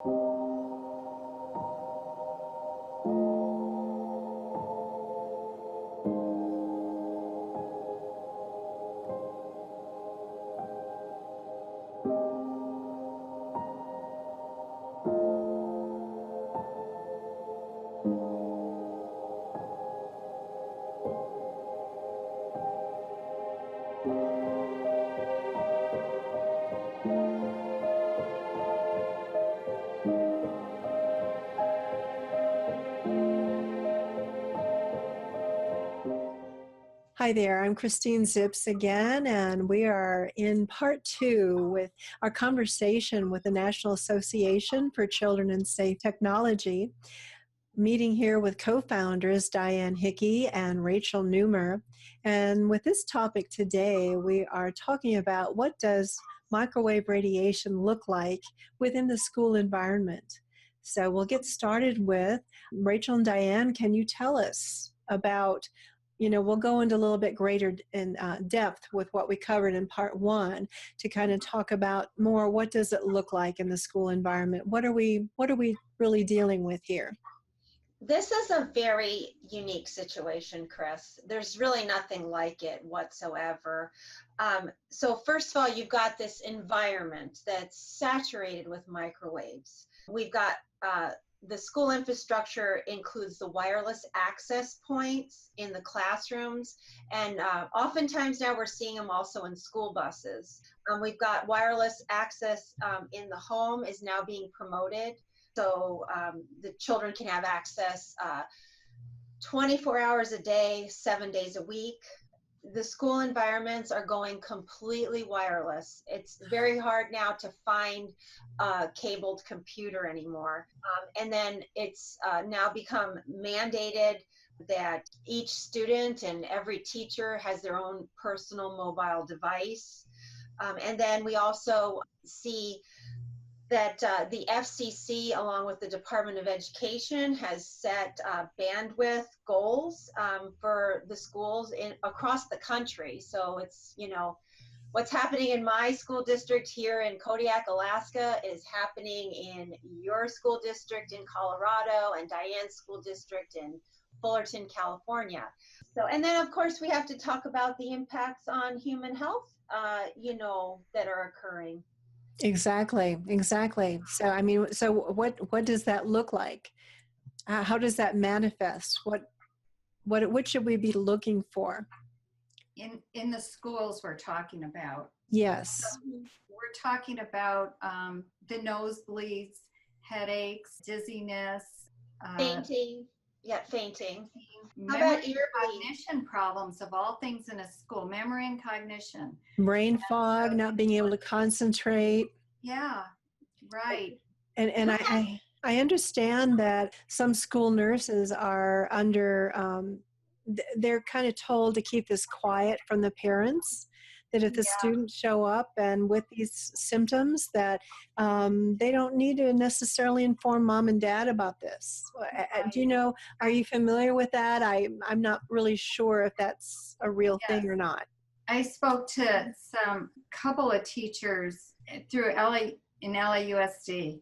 Hi there, I'm Christine Zips again, and we are in part 2 with our conversation with the National Association for Children and Safe Technology, meeting here with co-founders Diane Hickey and Rachel Newmer. And with this topic today, we are talking about what does microwave radiation look like within the school environment. So we'll get started with Rachel and Diane. Can you tell us about, we'll go into a little bit greater in depth with what we covered in part 1 to kind of talk about more what does it look like in the school environment? What are we really dealing with here? This is a very unique situation, Chris. There's really nothing like it whatsoever. So first of all, you've got this environment that's saturated with microwaves. We've got the school infrastructure includes the wireless access points in the classrooms, and oftentimes now we're seeing them also in school buses. We've got wireless access in the home is now being promoted. So the children can have access 24 hours a day, 7 days a week. The school environments are going completely wireless. It's very hard now to find a cabled computer anymore. And then it's now become mandated that each student and every teacher has their own personal mobile device. And then we also see that the FCC, along with the Department of Education, has set bandwidth goals for the schools across the country. So it's, what's happening in my school district here in Kodiak, Alaska is happening in your school district in Colorado and Diane's school district in Fullerton, California. So, and then of course we have to talk about the impacts on human health, that are occurring. Exactly. So what does that look like? How does that manifest? What should we be looking for? In the schools we're talking about. Yes. So we're talking about the nosebleeds, headaches, dizziness, fainting. Yeah, fainting. How about cognition problems of all things in a school? Memory and cognition. Brain fog, not being able to concentrate. Yeah, right. And I understand that some school nurses are under, they're kind of told to keep this quiet from the parents, that if the students show up and with these symptoms that they don't need to necessarily inform mom and dad about this. Right. Are you familiar with that? I'm not really sure if that's a real thing or not. I spoke to some couple of teachers through LAUSD,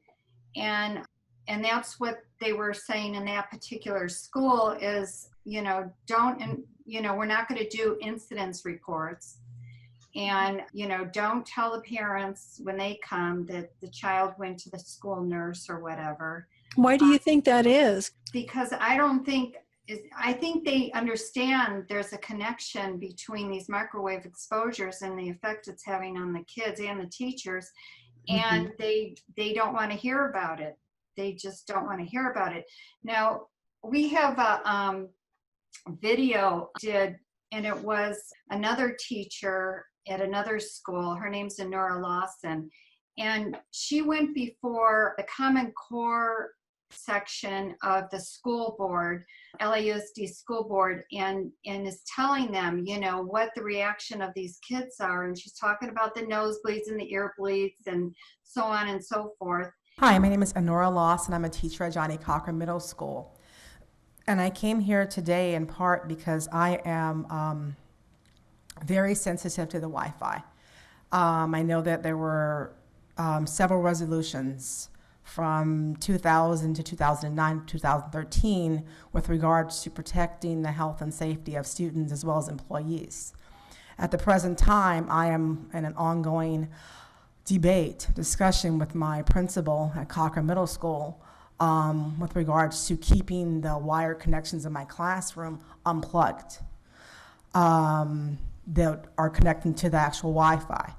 and that's what they were saying in that particular school is, we're not going to do incidence reports. And, don't tell the parents when they come that the child went to the school nurse or whatever. Why do you think that is? Because I think they understand there's a connection between these microwave exposures and the effect it's having on the kids and the teachers. And they don't want to hear about it. They just don't want to hear about it. Now, we have a video and it was another teacher at another school. Her name's Nora Lawson, and she went before the Common Core section of the school board, LAUSD school board, and is telling them, what the reaction of these kids are. And she's talking about the nosebleeds and the ear bleeds and so on and so forth. Hi, my name is Nora Lawson. I'm a teacher at Johnny Cochran Middle School. And I came here today in part because I am very sensitive to the Wi-Fi. I know that there were several resolutions from 2000 to 2009 to 2013 with regards to protecting the health and safety of students as well as employees. At the present time, I am in an ongoing discussion with my principal at Cochran Middle School with regards to keeping the wire connections in my classroom unplugged that are connecting to the actual Wi-Fi.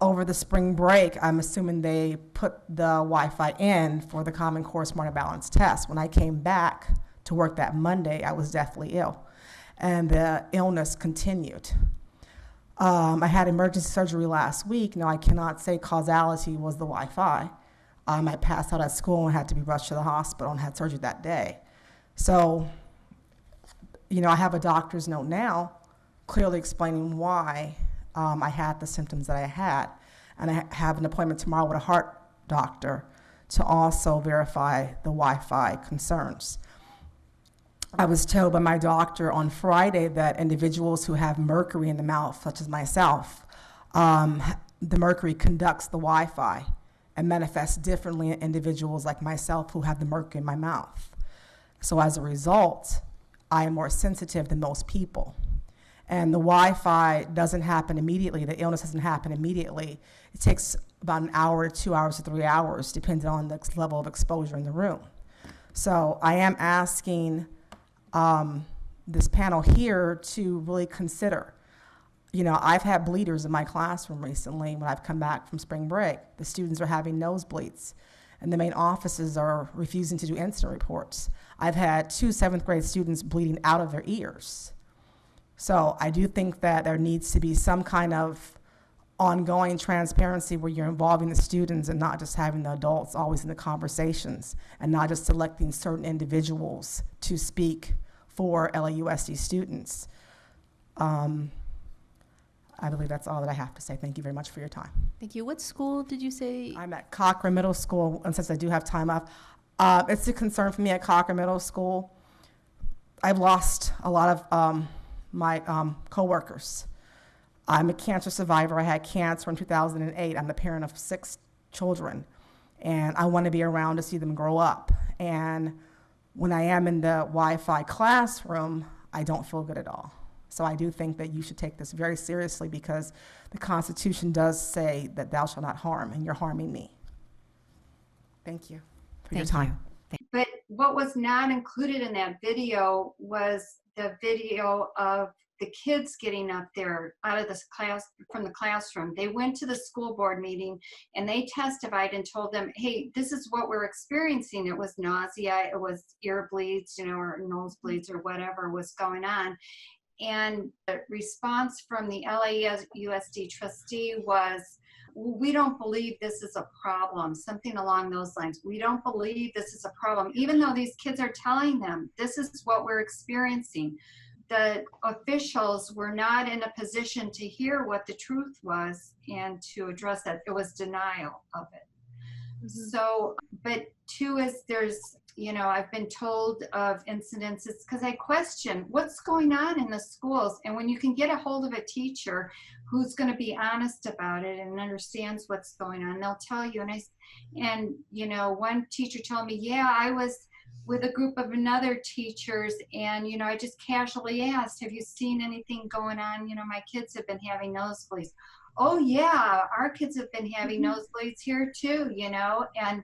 Over the spring break, I'm assuming they put the Wi-Fi in for the Common Core Smart Balance test. When I came back to work that Monday, I was deathly ill, and the illness continued. I had emergency surgery last week. Now, I cannot say causality was the Wi-Fi. I passed out at school and had to be rushed to the hospital and had surgery that day. So, I have a doctor's note now clearly explaining why I had the symptoms that I had. And I have an appointment tomorrow with a heart doctor to also verify the Wi-Fi concerns. I was told by my doctor on Friday that individuals who have mercury in the mouth, such as myself, the mercury conducts the Wi-Fi and manifests differently in individuals like myself who have the mercury in my mouth. So as a result, I am more sensitive than most people. And the Wi-Fi doesn't happen immediately. The illness doesn't happen immediately. It takes about an hour, 2 hours, to 3 hours, depending on the level of exposure in the room. So I am asking this panel here to really consider. I've had bleeders in my classroom recently when I've come back from spring break. The students are having nosebleeds, and the main offices are refusing to do incident reports. I've had 2 7th grade students bleeding out of their ears. So I do think that there needs to be some kind of ongoing transparency where you're involving the students and not just having the adults always in the conversations and not just selecting certain individuals to speak for LAUSD students. I believe that's all that I have to say. Thank you very much for your time. Thank you. What school did you say? I'm at Cochran Middle School, and since I do have time off, it's a concern for me at Cochran Middle School. I've lost a lot of my coworkers. I'm a cancer survivor. I had cancer in 2008. I'm the parent of 6 children, and I want to be around to see them grow up. And when I am in the Wi-Fi classroom, I don't feel good at all. So I do think that you should take this very seriously because the Constitution does say that thou shalt not harm, and you're harming me. Thank you for your time. But what was not included in that video was the video of the kids getting up there out of this class, from the classroom. They went to the school board meeting and they testified and told them, hey, this is what we're experiencing. It was nausea, it was ear bleeds, or nosebleeds or whatever was going on. And the response from the LAUSD trustee was, we don't believe this is a problem, something along those lines. We don't believe this is a problem, even though these kids are telling them this is what we're experiencing. The officials were not in a position to hear what the truth was and to address that. It was denial of it. Mm-hmm. So, but two is there's, I've been told of incidences because I question what's going on in the schools. And when you can get a hold of a teacher who's going to be honest about it and understands what's going on, they'll tell you. And one teacher told me, yeah, I was with a group of another teachers and, I just casually asked, have you seen anything going on? My kids have been having nosebleeds. Oh yeah, our kids have been having nosebleeds here too, and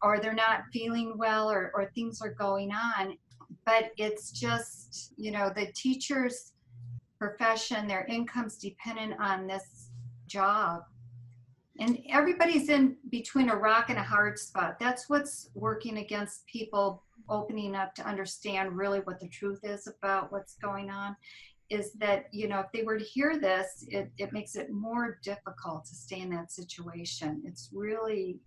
or they're not feeling well or things are going on. But it's just, the teacher's profession, their income's dependent on this job. And everybody's in between a rock and a hard spot. That's what's working against people opening up to understand really what the truth is about what's going on, is that, if they were to hear this, it makes it more difficult to stay in that situation. It's really...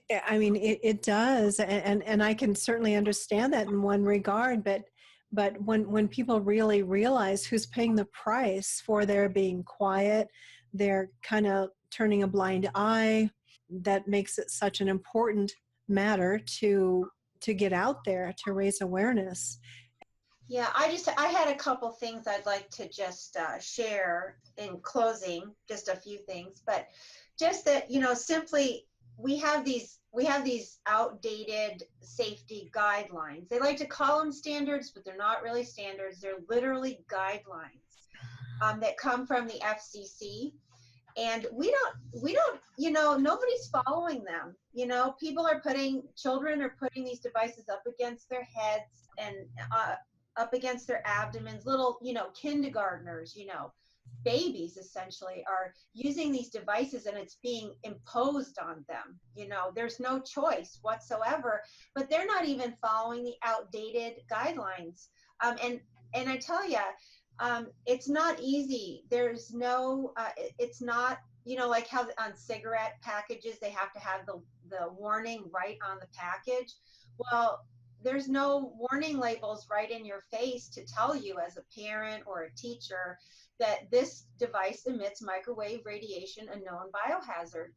It does. And I can certainly understand that in one regard, but when people really realize who's paying the price for their being quiet, they're kind of turning a blind eye, that makes it such an important matter to get out there, to raise awareness. Yeah, I had a couple things I'd like to just share in closing, just a few things, but just that, simply we have these we have these outdated safety guidelines. They like to call them standards, but they're not really standards. They're literally guidelines that come from the FCC. And we don't, nobody's following them. Children are putting these devices up against their heads and up against their abdomens. Little, kindergartners, babies essentially are using these devices, and it's being imposed on them. There's no choice whatsoever, but they're not even following the outdated guidelines. And I tell you, it's not easy. There's no, it's not, like how on cigarette packages, they have to have the warning right on the package. Well, there's no warning labels right in your face to tell you as a parent or a teacher that this device emits microwave radiation, a known biohazard,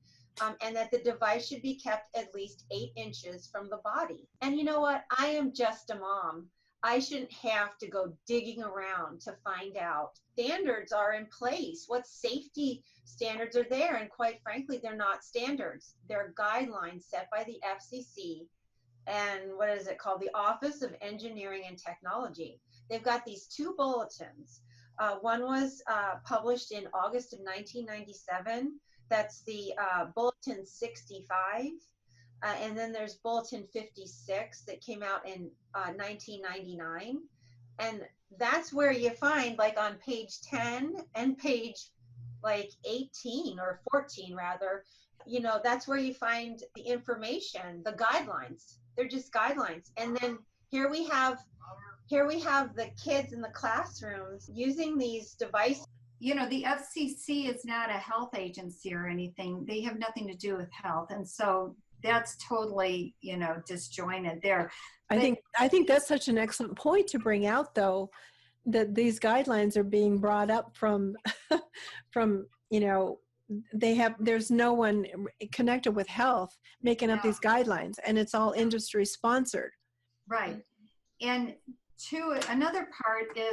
and that the device should be kept at least 8 inches from the body. And you know what? I am just a mom. I shouldn't have to go digging around to find out. Standards are in place. What safety standards are there? And quite frankly, they're not standards. They're guidelines set by the FCC and what is it called? The Office of Engineering and Technology. They've got these 2 bulletins. One was published in August of 1997. That's the Bulletin 65. And then there's Bulletin 56 that came out in 1999. And that's where you find, like on page 10 and page 18 or 14 rather, that's where you find the information, the guidelines. They're just guidelines. And then here we have the kids in the classrooms using these devices. The FCC is not a health agency or anything. They have nothing to do with health. And so that's totally, disjointed there. I think that's such an excellent point to bring out, though, that these guidelines are being brought up from there's no one connected with health making up these guidelines, and it's all industry sponsored. Right. And another part is,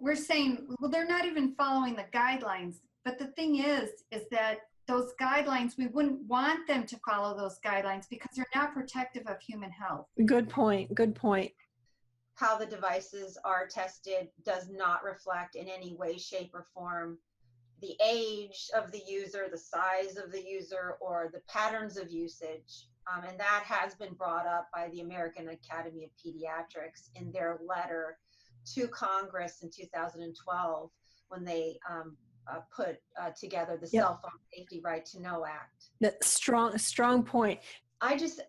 we're saying, well, they're not even following the guidelines. But the thing is that those guidelines, we wouldn't want them to follow those guidelines because they're not protective of human health. Good point. How the devices are tested does not reflect in any way, shape, or form the age of the user, the size of the user, or the patterns of usage. And that has been brought up by the American Academy of Pediatrics in their letter to Congress in 2012 when they put together the Cell Phone Safety Right to Know Act. That strong point.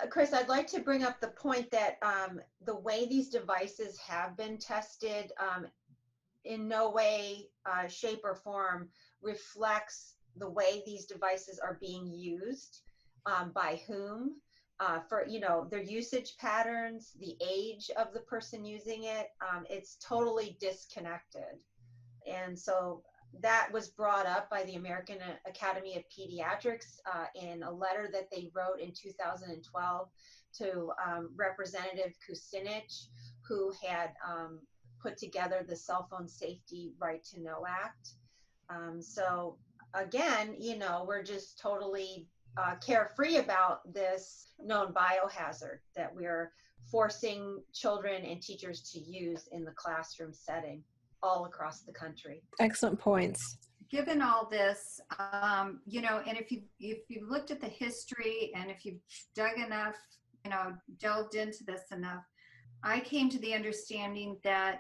Chris, I'd like to bring up the point that the way these devices have been tested in no way, shape, or form reflects the way these devices are being used, by whom, for their usage patterns, the age of the person using it. It's totally disconnected. And so that was brought up by the American Academy of Pediatrics in a letter that they wrote in 2012 to Representative Kucinich, who had put together the Cell Phone Safety Right to Know Act. So again, we're just totally carefree about this known biohazard that we're forcing children and teachers to use in the classroom setting all across the country. Excellent points. Given all this, and if you've looked at the history and if you've dug enough, delved into this enough, I came to the understanding that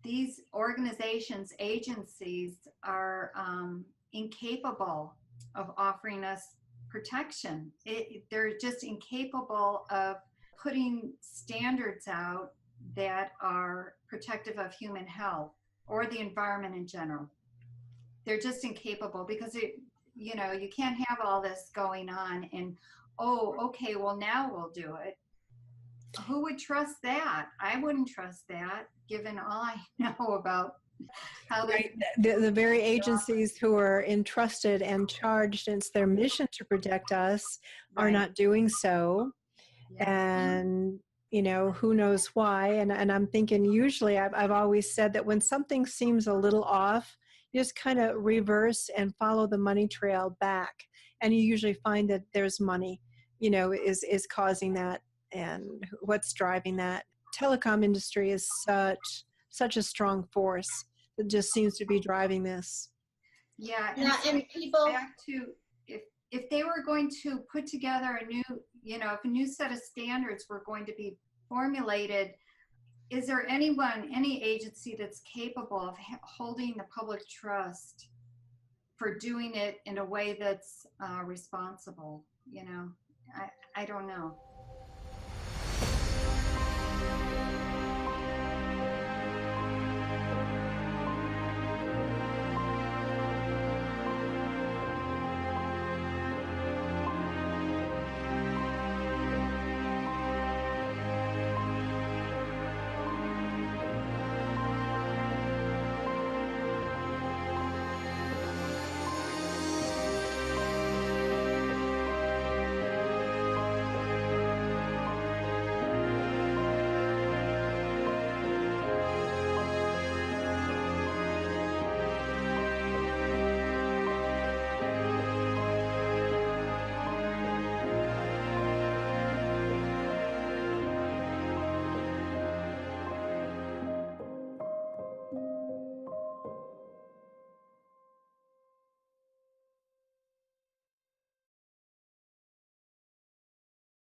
these organizations, agencies are incapable of offering us protection. They're just incapable of putting standards out that are protective of human health or the environment in general. They're just incapable because you can't have all this going on and, okay, well now we'll do it. Who would trust that? I wouldn't trust that, given all I know about how the very agencies who are entrusted and charged, and it's their mission to protect us, are not doing so. Yeah. And who knows why. And I'm thinking, usually I've always said that when something seems a little off, you just kind of reverse and follow the money trail back. And you usually find that there's money is causing that, and what's driving that. Telecom industry is such a strong force that just seems to be driving this. Yeah, Yeah, so and it gets people, back to if they were going to put together a new, if a new set of standards were going to be formulated, is there any agency that's capable of holding the public trust for doing it in a way that's responsible? I don't know.